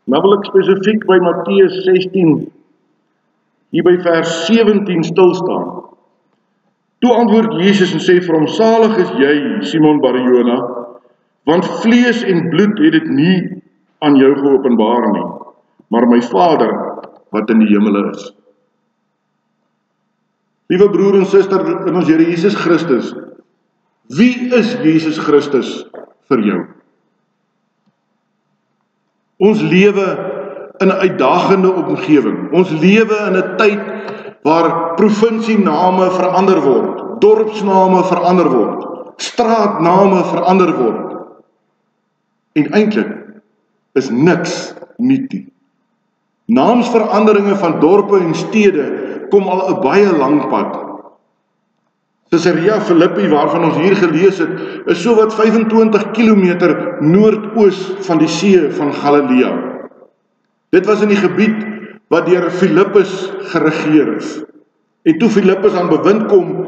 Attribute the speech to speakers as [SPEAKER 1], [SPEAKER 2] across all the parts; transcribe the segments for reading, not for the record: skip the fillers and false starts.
[SPEAKER 1] Nou wil ek spesifiek by Matteus 16, hier by vers 17 stilstaan. Toe antwoord Jesus en sê vir hom, salig is jy, Simon Bar-Jona, want vlees en bloed het dit nie aan jou geopenbaar nie, maar my Vader wat in die hemele is. Liewe broer en suster in ons Here Jesus Christus, wie is Jesus Christus vir jou? Ons lewe in 'n uitdagende omgewing. Ons lewe in 'n tyd waar provinsiename verander word, dorpsname verander word, straatname verander word. En eintlik is niks nuut nie. Naamsveranderinge van dorpe en stede kom al 'n baie lang pad. Caesarea Philippi, waarvan ons hier gelees het, is so wat 25 kilometer noordoos van die see van Galilea. Dit was in die gebied wat deur Filippus geregeer is. En toe Filippus aan bewind kom,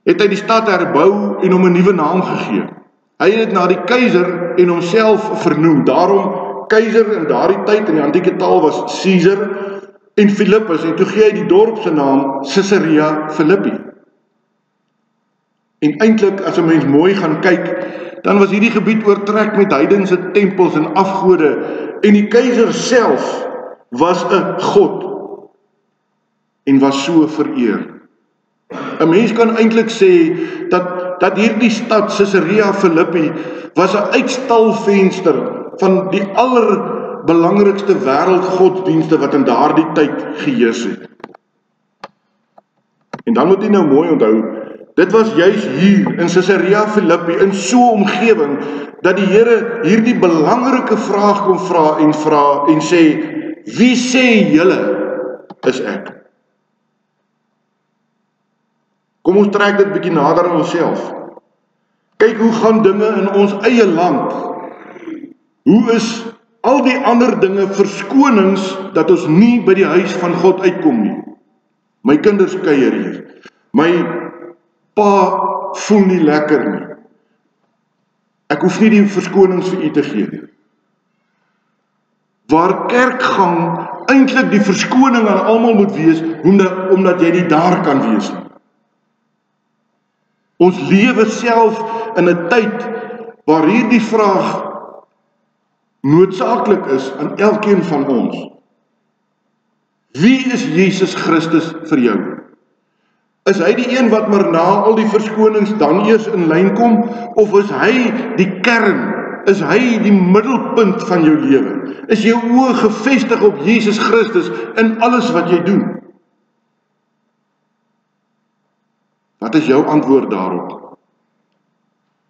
[SPEAKER 1] het hy die stad herbou en hom 'n nuwe naam gegee. Hy het dit na die keiser en homself vernoem. Daarom, keiser in daardie tyd in die antieke taal was Caesar en Filippus, en toe gee hy die dorp se naam Caesarea Philippi. En eintlik, as 'n mens mooi gaan kyk, dan was hierdie gebied oortrek met heidense tempels en afgode, en die keiser self was 'n god en was so vereer. 'n Mens kan eintlik sê dat hierdie stad Caesarea Philippi was 'n uitstalvenster van die allerbelangrikste wêreldgodsdienste wat in daardie tyd geheers het. En dan moet jy nou mooi onthou, dit was juis hier in Caesarea Philippi, in so 'n omgewing, dat die Here hierdie belangrike vraag kom vra en sê, wie sê julle is ek? Kom ons trek dit bietjie nader aan onsself. Kyk hoe gaan dinge in ons eie land. Hoe is al die ander dinge verskonings dat ons nie by die huis van God uitkom nie? My kinders kuier hier. My pa voel nie lekker nie. Ek hoef nie die verskonings vir u te gee nie. Waar kerkgang eintlik die verskoning aan almal moet wees, omdat jy nie daar kan wees nie. Ons lewe self in 'n tyd waar hierdie vraag noodsaaklik is aan elkeen van ons. Wie is Jesus Christus vir jou? Is hy die een wat maar na al die verskonings dan eers in lyn kom, of is hy die kern? Is hy die middelpunt van jou lewe? Is jou oë gefestig op Jesus Christus in alles wat jy doen? Wat is jou antwoord daarop?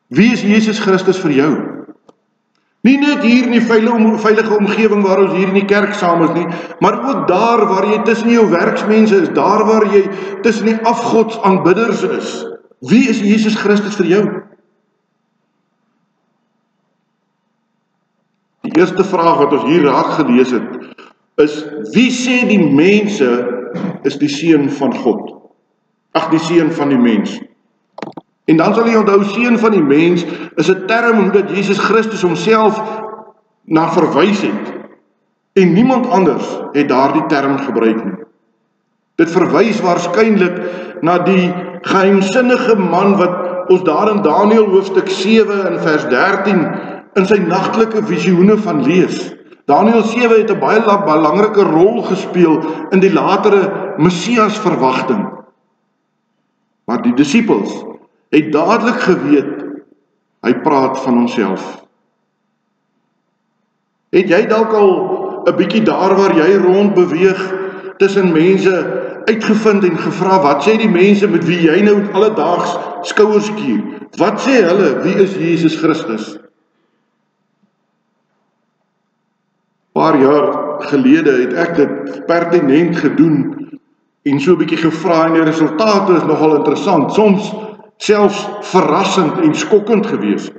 [SPEAKER 1] Wie is Jesus Christus vir jou? Nie net hier in die veilige omgewing waar ons hier in die kerk saam is nie, maar ook daar waar jy tussen jou werksmense is, daar waar jy tussen die afgodsaanbidders is. Wie is Jesus Christus vir jou? Die eerste vraag wat ons hier raak gelees het, is, wie sê die mense is die seun van God? Ag, die seun van die mens. En dan sal jy onthou, seun van die mens is 'n term hoe dat Jesus Christus homself na verwys het. En niemand anders het daardie term gebruik nie. Dit verwys waarskynlik na die geheimsinnige man wat ons daar in Daniël hoofstuk 7 in vers 13 in sy nagtelike visioene van lees. Daniël 7 het 'n baie belangrike rol gespeel in die latere Messias verwagting. Maar die disippels het dadelik geweet, hy praat van homself. Het jy dalk al 'n bietjie daar waar jy rond beweeg tussen mense uitgevind en gevra, wat sê die mense met wie jy nou alledaags skouers kier? Wat sê hulle, wie is Jesus Christus? Paar jaar gelede het ek dit pertinent gedoen en so 'n bietjie gevra, en die resultate is nogal interessant, soms selfs verrassend en skokkend gewees.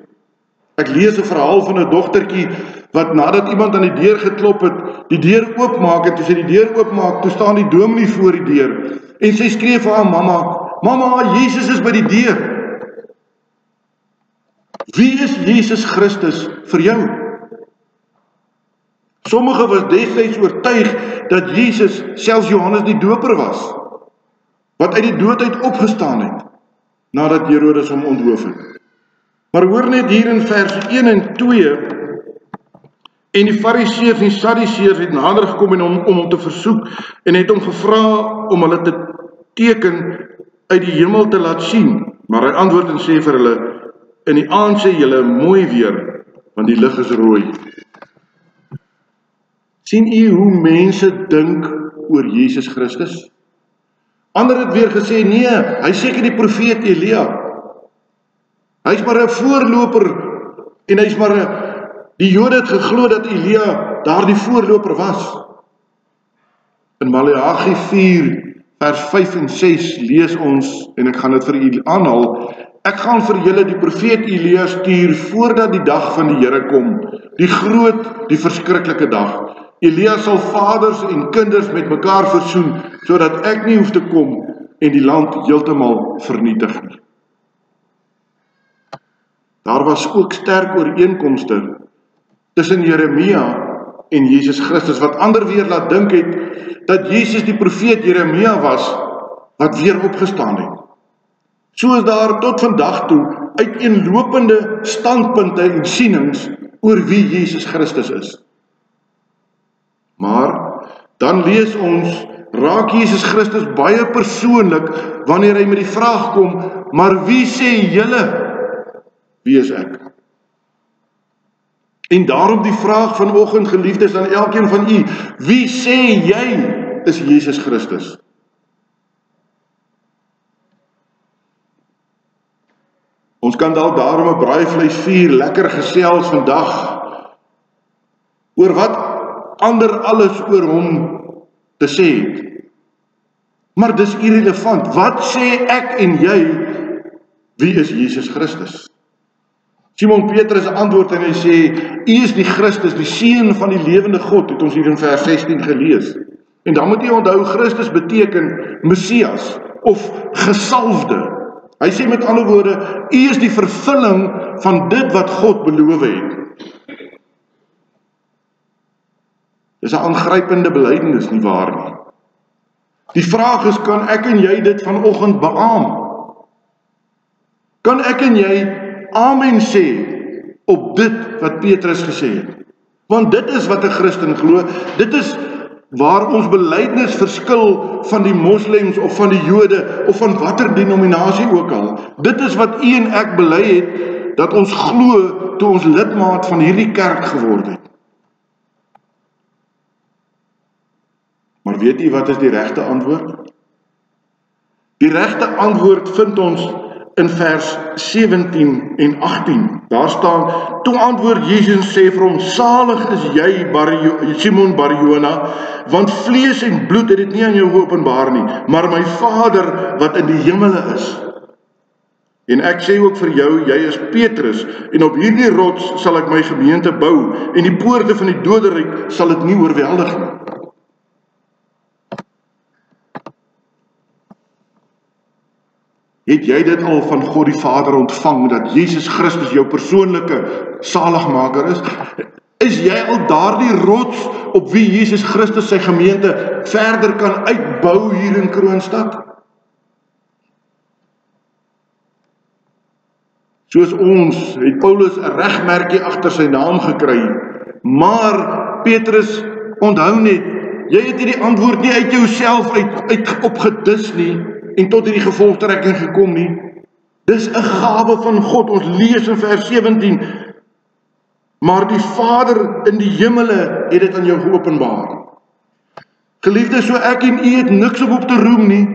[SPEAKER 1] Ek lees 'n verhaal van 'n dogtertjie wat nadat iemand aan die deur geklop het, die deur oopmaak, en toe sy die deur oopmaak, toe staan die dominee voor die deur en sy skree vir haar mamma, Jesus is by die deur. Wie is Jesus Christus vir jou? Sommige was destyds oortuig dat Jesus selfs Johannes die Doper was, wat uit die dood uit opgestaan het, nadat Herodes hom onthoof het. Maar hoor net hier in vers 1 en 2, en die Fariseërs en Sadduseërs het nader gekom om hom te versoek, en het hom gevra om hulle te teken uit die hemel te laat sien. Maar hy antwoord en sê vir hulle, in die aand sê julle mooi weer, want die lig is rooi. Sien u hoe mense dink oor Jesus Christus? Ander het weer gesê, nee, hy is seker die profeet Elia. Hy is maar 'n voorloper, en hy is maar die Jode het geglo dat Elia daardie voorloper was. In Maleagi 4, vers 5 en 6 lees ons, en ek gaan dit vir u aanhaal, ek gaan vir julle die profeet Elia stuur voordat die dag van die Here kom, die groot, die verskriklike dag. Elia sal vaders en kinders met mekaar versoen, sodat ek nie hoef te kom en die land heeltemal vernietig nie. Daar was ook sterk ooreenkomste tussen Jeremia en Jesus Christus, wat ander weer laat dink het, dat Jesus die profeet Jeremia was, wat weer opgestaan het. So is daar tot vandag toe uiteenlopende standpunte en sienings oor wie Jesus Christus is. Maar dan lees ons, raak Jesus Christus baie persoonlik wanneer hy met die vraag kom, maar wie sê julle, wie is ek? En daarom die vraag vanoggend, geliefdes, aan elkeen van u, wie sê jy is Jesus Christus? Ons kan dalk daarom 'n braaivleisvuur lekker gesels vandag oor wat ander alles oor hom te sê het. Maar dis irrelevant. Wat sê ek en jy, wie is Jesus Christus? Simon Petrus antwoord en hy sê, u is die Christus, die seun van die lewende God, het ons hier in vers 16 gelees. En dan moet jy onthou, Christus beteken Messias of gesalfde. Hy sê met ander woorde, u is die vervulling van dit wat God beloof het. Dis 'n aangrypende belydenis, nie waar nie? Die vraag is, kan ek en jy dit vanoggend beamoen? Kan ek en jy amen sê op dit wat Petrus gesê het? Want dit is wat 'n Christen glo, dit is waar ons belydenis verskil van die moslems of van die Jode of van watter denominasie ook al. Dit is wat u en ek bely het, dat ons glo toe ons lidmaat van hierdie kerk geword het. Maar weet u wat is die regte antwoord? Die regte antwoord vind ons in vers 17 en 18. Daar staan, toe antwoord Jesus sê vir hom, salig is jy, Simon Bar-Jona, want vlees en bloed het dit nie aan jou geopenbaar nie, maar my Vader wat in die hemele is. En ek sê ook vir jou, jy is Petrus, en op hierdie rots sal ek my gemeente bou, en die poorte van die doderyk sal dit nie oorweldig nie. Het jy dit al van God die Vader ontvang, dat Jesus Christus jou persoonlike saligmaker is? Is jy al daardie rots op wie Jesus Christus sy gemeente verder kan uitbou hier in Kroonstad? Soos ons, het Paulus 'n regmerkie agter sy naam gekry, maar Petrus, onthou net, jy het hierdie antwoord nie uit jouself uit opgedis nie, en tot hierdie gevolgtrekking gekom nie. Dis 'n gawe van God. Ons lees in vers 17, maar die Vader in die hemele het dit aan jou geopenbaar. Geliefdes, so ek en u het niks op te roem nie.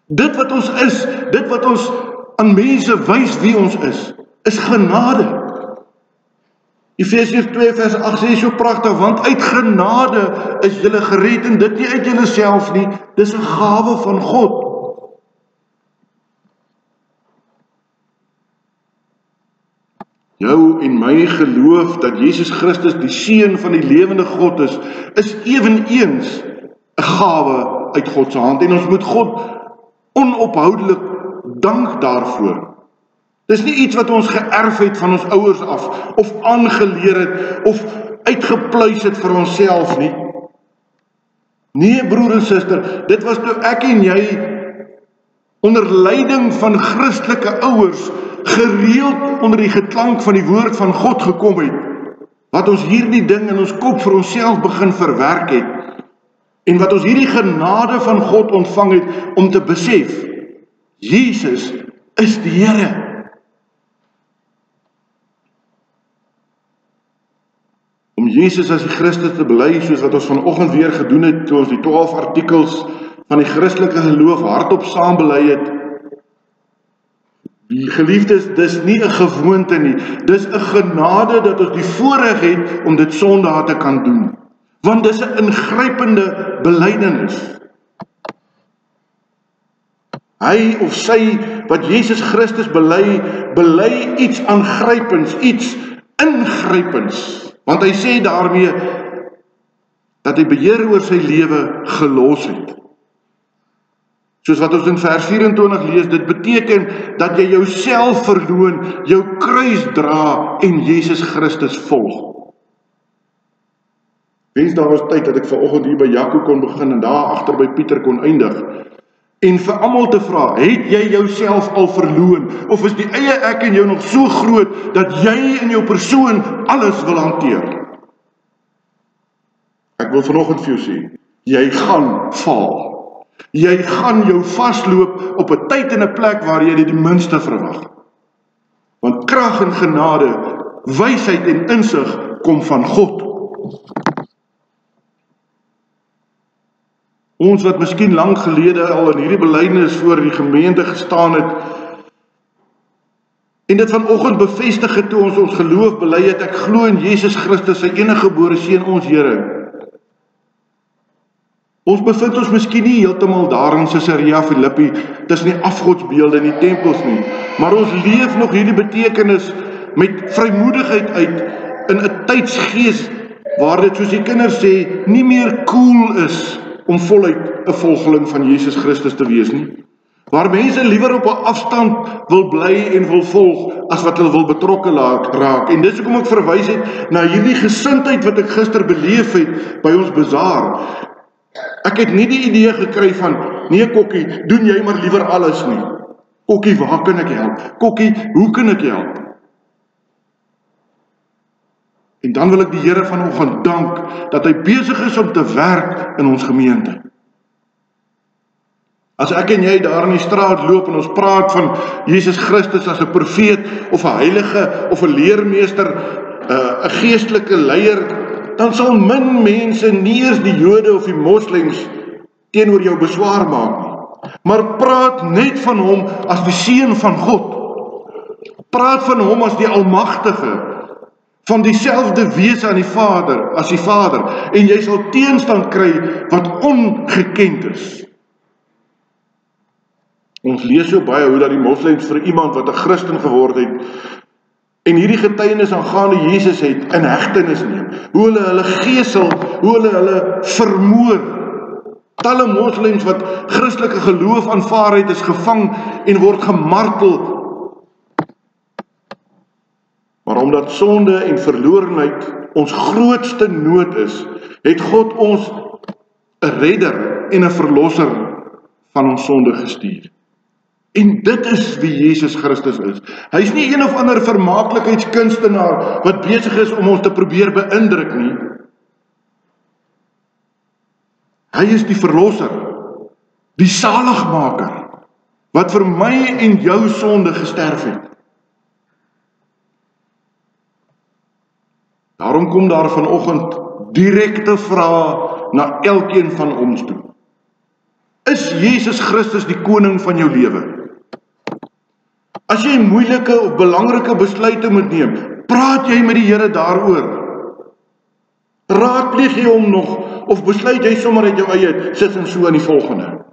[SPEAKER 1] Dit wat ons is, dit wat ons aan mense wys wie ons is genade. Efesiërs 2 vers 8 sê so pragtig, want uit genade is julle gered, en dit nie uit julle self nie, dis 'n gawe van God. Jou en my geloof dat Jesus Christus die seun van die lewende God is eweneens 'n gawe uit God se hand, en ons moet God onophoudelik dank daarvoor. Dis nie iets wat ons geërf het van ons ouers af, of aangeleer het, of uitgepluis het vir onsself nie. Nee, broer en suster, dit was toe ek en jy onder leiding van Christelike ouers gereeld onder die geklank van die woord van God gekom het, wat ons hierdie ding in ons kop vir onsself begin verwerk het, en wat ons hierdie genade van God ontvang het om te besef, Jesus is die Here. Om Jesus as die Christus te bely, soos wat ons vanoggend weer gedoen het, toe ons die 12 artikels van die Christelike geloof hardop saam bely het. Die geliefdes, dis nie 'n gewoonte nie, dis 'n genade dat ons die voorreg het om dit Sondae te kan doen. Want dis 'n ingrypende belydenis. Hy of sy wat Jesus Christus bely iets aangrypends, iets ingrypends. Want hy sê daarmee dat hy beheer oor sy lewe gelos het. Soos wat ons in vers 24 lees, dit beteken dat jy jouself verloon, jou kruis dra en Jesus Christus volg. Wens daar was tyd dat ek vanoggend hier by Jaco kon begin en daar agter by Pieter kon eindig. En vir almal te vra, het jy jouself al verloon? Of is die eie ek en jou nog so groot dat jy in jou persoon alles wil hanteer? Ek wil vanoggend vir jou sê, jy gaan val. Jy gaan jou vasloop op 'n tyd en 'n plek waar jy dit die minste verwag. Want krag en genade, wysheid en insig kom van God. Ons wat miskien lank gelede al in hierdie belydenis voor die gemeente gestaan het, en dit vanoggend bevestig het toe ons geloof bely het, ek glo in Jesus Christus, sy eniggebore seun, ons Here. Ons bevind ons miskien nie heeltemal daar in Caesarea Philippi, tussen die afgodsbeelde en die tempels nie, maar ons leef nog hierdie betekenis met vrymoedigheid uit, in 'n tydsgees, waar dit soos die kinders sê, nie meer cool is, om voluit 'n volgeling van Jesus Christus te wees nie. Waar mense liewer op 'n afstand wil bly en wil volg, as wat hulle wil betrokke raak. En dis hoekom ek verwys het na hierdie gesindheid wat ek gister beleef het by ons bazaar. Ek het nie die idee gekry van, nee Kokkie, doen jy maar liewer alles nie. Kokkie, waar kan ek help? Kokkie, hoe kan ek help? En dan wil ek die Here vanoggend dank, dat hy besig is om te werk in ons gemeente. As ek en jy daar in die straat loop en ons praat van Jesus Christus as 'n profeet, of 'n heilige, of 'n leermeester, 'n geestelike leier, dan sal min mense, nie eers die Jode of die moslems, teenoor jou beswaar maak nie. Maar praat net van hom as die seun van God. Praat van hom as die Almagtige, van dieselfde wese aan die Vader, as die Vader, en jy sal teenstand kry wat ongekend is. Ons lees so baie hoe dat die moslems vir iemand wat 'n Christen geword het, en hierdie getuienis aangaande Jesus het, in hegtenis neem. Hoe hulle gesel, hoe hulle vermoor. Talle moslems wat Christelike geloof aanvaar het, is gevang en word gemartel. Maar omdat sonde en verlorenheid ons grootste nood is, het God ons 'n redder en 'n verlosser van ons sonde gestuur. En dit is wie Jesus Christus is. Hy is nie een of ander vermaaklikheidskunstenaar wat besig is om ons te probeer beïndruk nie. Hy is die verlosser, die saligmaker, wat vir my en jou sonde gesterf het. Daarom kom daar vanoggend direkte vrae na elkeen van ons toe. Is Jesus Christus die koning van jou lewe? As jy moeilike of belangrike besluite moet neem, praat jy met die Here daaroor? Raadpleeg jy hom nog, of besluit jy sommer uit jou eie, sit en so aan die volgende?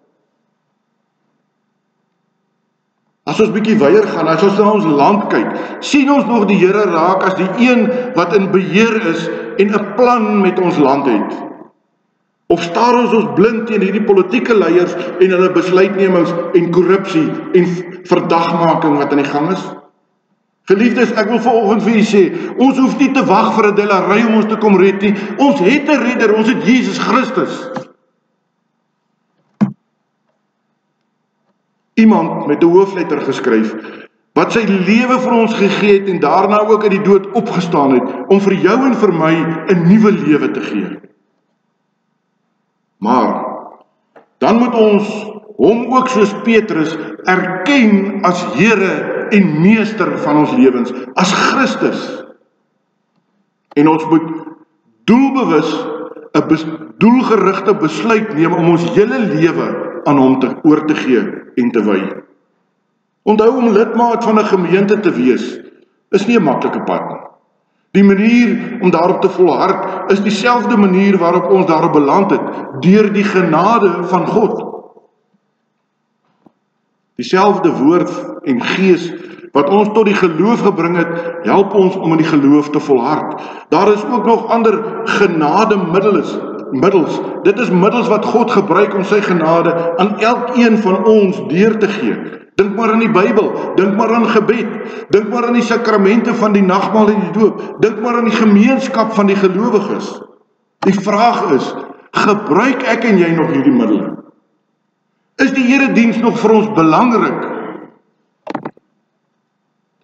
[SPEAKER 1] As ons bietjie weier gaan, as ons na ons land kyk, sien ons nog die Here raak as die een wat in beheer is en 'n plan met ons land het? Of staar ons blind teen hierdie politieke leiers en hulle besluitnemings en korrupsie en verdagmaking wat aan die gang is? Geliefdes, ek wil vanoggend vir julle sê, ons hoef nie te wag vir 'n delary om ons te kom red nie. Ons het 'n redder, ons het Jesus Christus. Iemand met 'n hoofletter geskryf, wat sy lewe vir ons gegee het en daarna ook uit die dood opgestaan het, om vir jou en vir my 'n nuwe lewe te gee. Maar, dan moet ons hom ook soos Petrus erken as Here en Meester van ons lewens, as Christus. En ons moet doelbewus 'n doelgerigte besluit neem om ons hele lewe aan hom oor te gee en te wy. Onthou, om lidmaat van 'n gemeente te wees, is nie 'n maklike pad nie. Die manier om daarop te volhard is dieselfde manier waarop ons daarop beland het, deur die genade van God. Dieselfde woord en gees wat ons tot die geloof gebring het, help ons om in die geloof te volhard. Daar is ook nog ander genademiddels. Dit is middels wat God gebruik om sy genade aan elkeen van ons deur te gee. Dink maar aan die Bybel, dink maar aan gebed, dink maar aan die sakramente van die nagmaal en die doop, dink maar aan die gemeenskap van die gelowiges. Die vraag is, gebruik ek en jy nog hierdie middele? Is die erediens nog vir ons belangrik?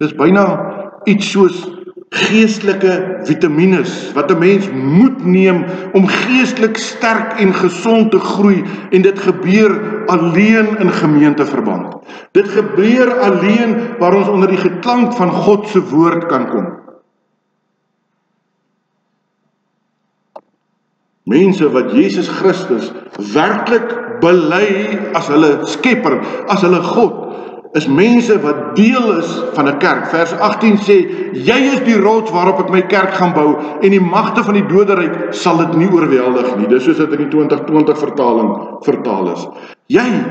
[SPEAKER 1] Dis byna iets soos geestelike vitamines wat 'n mens moet neem om geestelik sterk en gesond te groei, en dit gebeur alleen in gemeenteverband. Dit gebeur alleen waar ons onder die geklank van God se woord kan kom. Mense wat Jesus Christus werklik bely as hulle skepper, as hulle God, is mense wat deel is van 'n kerk. Vers 18 sê, jy is die rots waarop ek my kerk gaan bou, en die magte van die doderyk sal dit nie oorweldig nie. Dis soos dit in die 2020 vertaling vertaal is. Jy.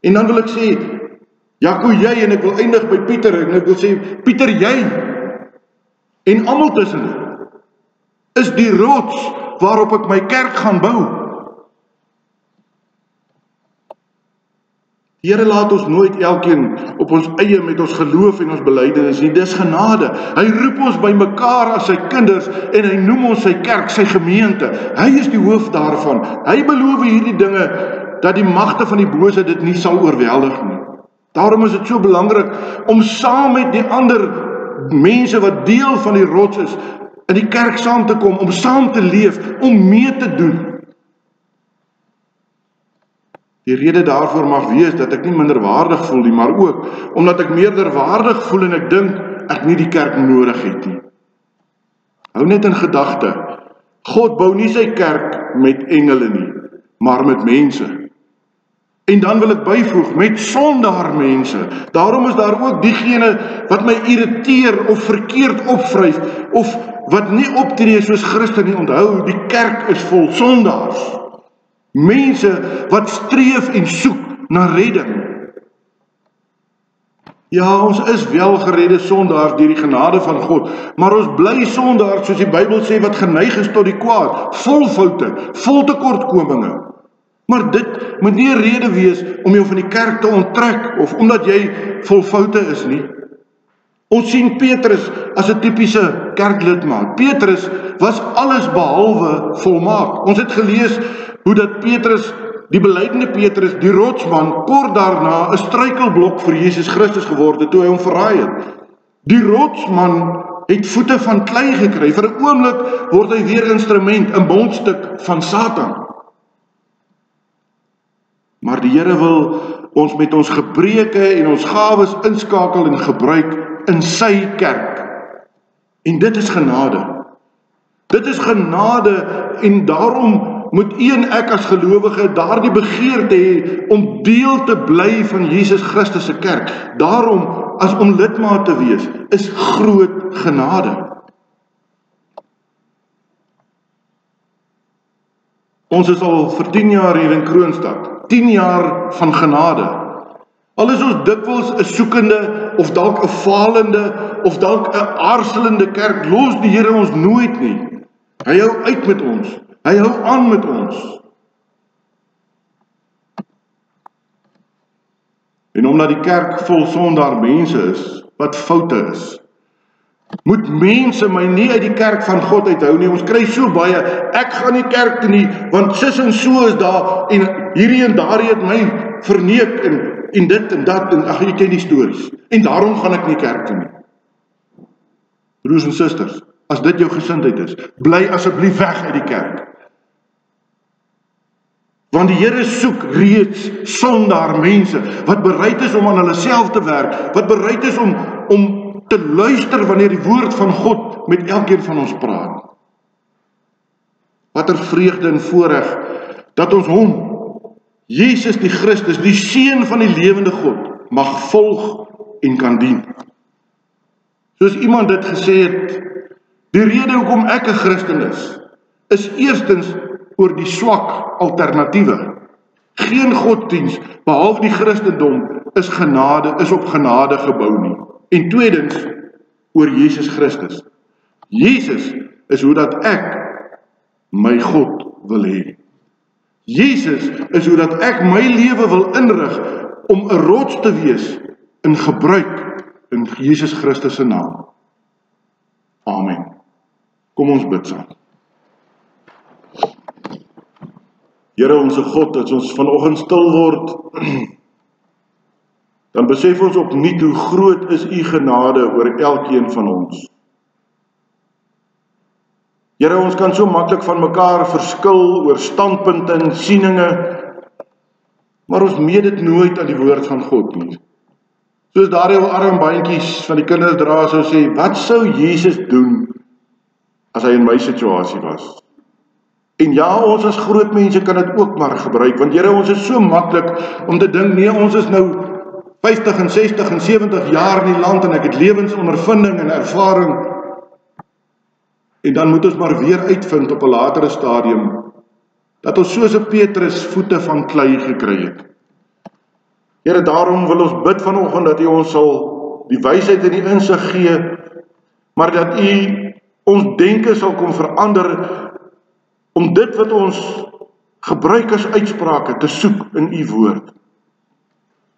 [SPEAKER 1] En dan wil ek sê, Jaco, jy, en ek wil eindig by Pieter, en ek wil sê, Pieter, jy, en almal tussen is die rots waarop ek my kerk gaan bou. Die Here laat ons nooit elkeen op ons eie met ons geloof en ons belydenis nie. Dis genade. Hy roep ons by mekaar as sy kinders en hy noem ons sy kerk, sy gemeente. Hy is die hoof daarvan. Hy beloof hierdie dinge dat die magte van die bose dit nie sal oorweldig nie. Daarom is dit so belangrik om saam met die ander mense wat deel van die rots is, in die kerk saam te kom, om saam te leef, om mee te doen. Die rede daarvoor mag wees dat ek nie minderwaardig voel nie, maar ook omdat ek meerderwaardig voel en ek dink ek nie die kerk nodig het nie. Hou net in gedagte, God bou nie sy kerk met engele nie, maar met mense. En dan wil ek byvoeg, met sondaar mense. Daarom is daar ook diegene wat my irriteer of verkeerd opvryf, of wat nie optree soos Christus nie. Onthou, die kerk is vol sondaars. Mense wat streef en soek na redding. Ja, ons is wel geredde sondaars deur die genade van God, maar ons bly sondaars, soos die Bybel sê, wat geneig is tot die kwaad, vol foute, vol tekortkominge. Maar dit moet nie 'n rede wees om jou van die kerk te onttrek, of omdat jy vol foute is nie. Ons sien Petrus as 'n tipiese kerklidmaat. Petrus was alles behalwe volmaak. Ons het gelees hoe dat Petrus, die belydende Petrus, die rotsman, kort daarna 'n struikelblok vir Jesus Christus geword het toe hy hom verraai het. Die rotsman het voete van klei gekry. Vir 'n oomblik word hy weer instrument, 'n mondstuk van Satan. Maar die Here wil ons met ons gebreke en ons gawes inskakel en gebruik in sy kerk. En dit is genade. Dit is genade, en daarom moet u en ek as gelowige daardie begeerte hê om deel te bly van Jesus Christus se kerk. Daarom, as om lidmaat te wees, is groot genade. Ons is al vir 10 jaar hier in Kroonstad. 10 jaar van genade. Al is ons dikwels 'n soekende, of dalk 'n falende, of dalk 'n aarzelende kerk, los die Here ons nooit nie. Hy hou uit met ons. Hy hou aan met ons. En omdat die kerk vol sondaar mense is, wat foute is. Moet mense my nie uit die kerk van God uithou nie. Ons kry so baie, ek gaan nie kerk toe nie, want sis en so is daar, en hierdie en daardie het my verneek, en dit en dat, en ag, jy ken die stories, en daarom gaan ek nie kerk toe nie. Broers en susters, as dit jou gesindheid is, bly asseblief weg uit die kerk. Want die Here soek reeds sondaar mense, wat bereid is om aan hulle self te werk, wat bereid is om te luister wanneer die woord van God met elkeen van ons praat. Wat 'n vreugde en voorreg, dat ons hom, Jesus die Christus, die Seun van die lewende God, mag volg en kan dien. Soos iemand dit gesê het, die rede hoekom ek 'n Christen is eerstens oor die swak alternatiewe. Geen godsdiens, behalwe die Christendom, is op genade gebou nie. En tweedens, oor Jesus Christus. Jesus is hoe dat ek my God wil hê. Jesus is hoe dat ek my lewe wil inrig om 'n rots te wees in gebruik in Jesus Christus se naam. Amen. Kom ons bid saam. Here onse God, as ons vanoggend stil word, dan besef ons opnuut hoe groot is u genade oor elkeen van ons. Here, ons kan so maklik van mekaar verskil oor standpunte en sieninge, maar ons meet dit nooit aan die woord van God nie. Soos daardie arm bandjies van die kinders dra sou sê, wat sou Jesus doen as hy in my situasie was? En ja, ons as groot mense kan dit ook maar gebruik, want Here, ons is so maklik om te dink, nee, ons is nou 50 en 60 en 70 jaar in die land en ek het lewensondervinding en ervaring, en dan moet ons maar weer uitvind op 'n latere stadium, dat ons soos 'n Petrus voete van klei gekry het. Here, daarom wil ons bid vanoggend dat u ons sal die wysheid en die insig gee, maar dat u ons denke sal kom verander, om dit wat ons gebruik as uitsprake te soek in u woord.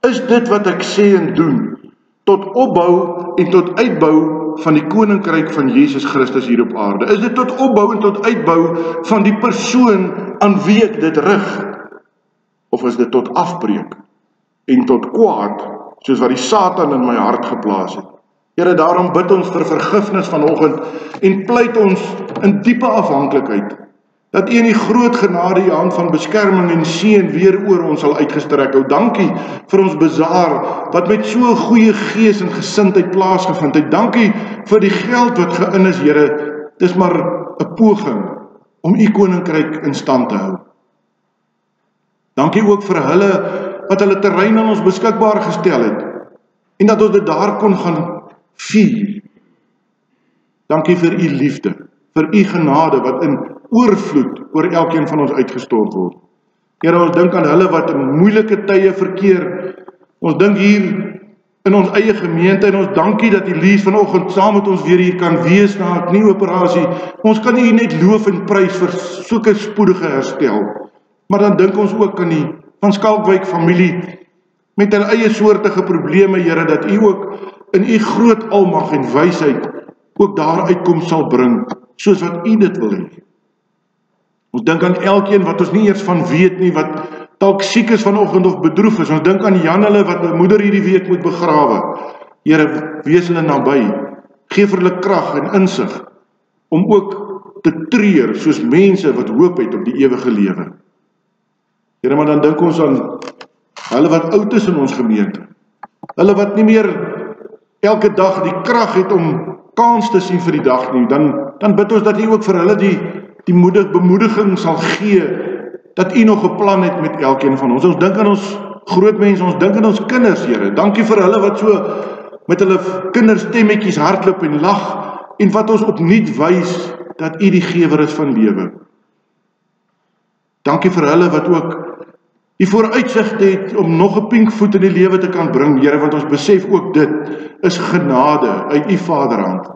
[SPEAKER 1] Is dit wat ek sê en doen, tot opbou en tot uitbou van die koninkryk van Jesus Christus hier op aarde? Is dit tot opbou en tot uitbou van die persoon aan wie ek dit rig? Of is dit tot afbreek en tot kwaad, soos wat die Satan in my hart geplaas het? Here, daarom bid ons vir vergifnis vanoggend en pleit ons in diepe afhanklikheid, dat u in die groot genade u hand van beskerming en seën weer oor ons sal uitgestrek hou. Dankie vir ons bazaar, wat met so 'n goeie gees en gesindheid plaasgevind het. Dankie vir die geld wat geïn is, Here. Dis maar 'n poging om u koninkryk in stand te hou. Dankie ook vir hulle wat hulle terrein aan ons beskikbaar gestel het, en dat ons dit daar kon gaan vier. Dankie vir u liefde, vir u genade wat in oorvloed oor elkeen van ons uitgestort word. Here, ons dink aan hulle wat in moeilike tye verkeer. Ons dink hier in ons eie gemeente, en ons dankie dat Elise vanoggend saam met ons weer hier kan wees na 'n knieoperasie. Ons kan u net loof en prys vir sulke spoedige herstel. Maar dan dink ons ook aan die van Skalkwyk familie met hulle eie soortige probleme, Here, dat u ook in u groot almag en wysheid ook daar uitkoms sal bring, soos wat u dit wil hê. Ons dink aan elkeen wat ons nie eers van weet nie, wat dalk siek is vanoggend of bedroef is. Ons dink aan Janelle wat 'n moeder hierdie week moet begrawe. Here, wees hulle naby. Geef vir hulle krag en insig om ook te treur soos mense wat hoop het op die ewige lewe. Here, maar dan dink ons aan hulle wat oud is in ons gemeente. Hulle wat nie meer elke dag die krag het om kans te sien vir die dag nie. Dan bid ons dat u ook vir hulle die bemoediging sal gee, dat u nog 'n plan het met elkeen van ons. Ons dink aan ons groot mense, ons dink aan ons kinders, Here. Dankie vir hulle wat so met hulle kinderstemmetjies hardloop en lag, en wat ons opnuut wys dat u die gewer is van lewe. Dankie vir hulle wat ook die vooruitsigte het om nog 'n pink voet in die lewe te kan bring, Here, want ons besef ook dit is genade uit u Vaderhand.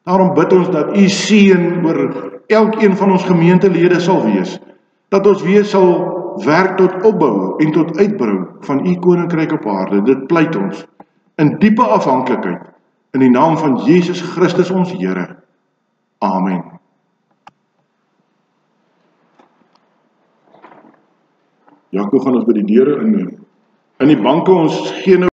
[SPEAKER 1] Daarom bid ons dat u seën oor elkeen van ons gemeentelede sal wees, dat ons weer sal werk tot opbou en tot uitbou van u koninkryk op aarde. Dit pleit ons in diepe afhanklikheid, in die naam van Jesus Christus ons Here. Amen. Jaco gaan ons by die deure inneem. In die banke, ons gee nou